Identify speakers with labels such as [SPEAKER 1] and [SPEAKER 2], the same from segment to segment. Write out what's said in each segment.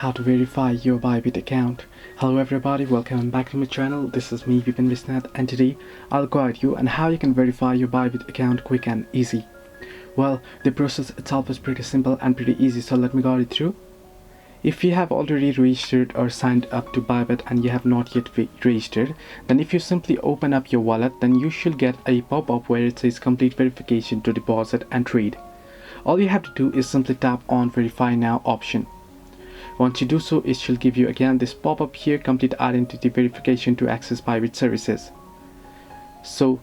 [SPEAKER 1] How to verify your Bybit account. Hello everybody, welcome back to my channel. This is me Vipin Visnath, and today I'll guide you on how you can verify your Bybit account quick and easy. Well, the process itself is pretty simple and pretty easy, so let me guide you through. If you have already registered or signed up to Bybit and you have not yet registered, then if you simply open up your wallet, then you should get a pop-up where it says complete verification to deposit and trade. All you have to do is simply tap on verify now option. Once you do so, it should give you again this pop-up here, complete identity verification to access Bybit services. So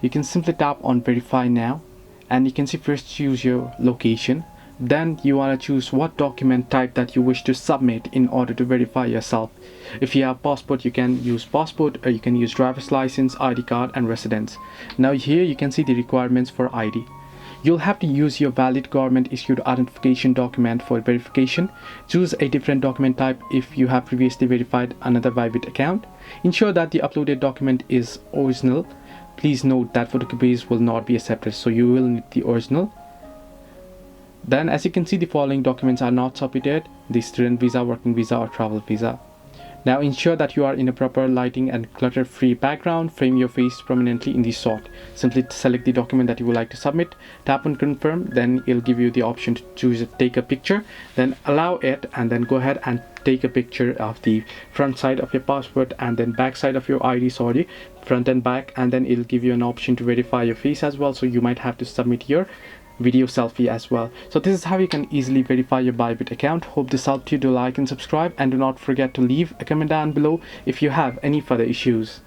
[SPEAKER 1] you can simply tap on verify now, and you can see first choose your location. Then you want to choose what document type that you wish to submit in order to verify yourself. If you have passport, you can use passport, or you can use driver's license, ID card and residence. Now here you can see the requirements for ID. You'll have to use your valid government issued identification document for verification. Choose a different document type if you have previously verified another Bybit account. Ensure that the uploaded document is original. Please note that photocopies will not be accepted, so you will need the original. Then as you can see, the following documents are not submitted: the student visa, working visa or travel visa. Now ensure that you are in a proper lighting and clutter-free background. Frame your face prominently in the shot. Simply select the document that you would like to submit, tap on confirm, then it'll give you the option to choose take a picture, then allow it, and then go ahead and take a picture of the front side of your passport and then back side of your ID, sorry, front and back, and then it'll give you an option to verify your face as well, so you might have to submit your video selfie as well. So this is how you can easily verify your Bybit account. Hope this helped you. Do like and subscribe, and do not forget to leave a comment down below if you have any further issues.